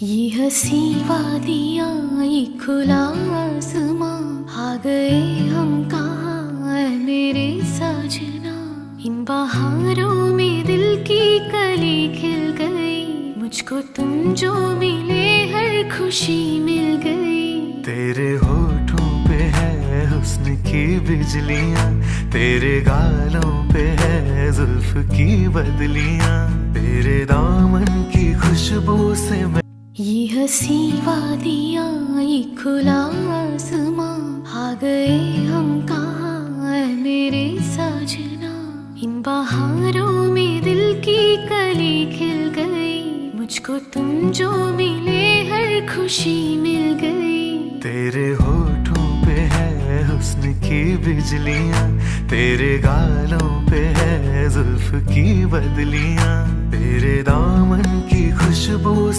ये हंसी वादियाँ ये खुला आसमां, आ गए हम कहाँ ऐ मेरे साजना। इन बहारों में दिल की कली खिल गई, मुझको तुम जो मिले हर खुशी मिल गई। तेरे होठों पे है हुस्न की बिजलियां, तेरे गालों पे है जुल्फ की बदलियां, तेरे दामन की खुशबू से मैं ये हंसी वादियाँ ये खुला आसमां, आ गए हम कहाँ ऐ मेरे साजना। इन बहारों में दिल की कली खिल गई, मुझको तुम जो मिले हर खुशी मिल गई। तेरे होठों पे है हुस्न की बिजलियां, तेरे गालों पे है जुल्फ की बदलियां, तेरे दामन की खुशबू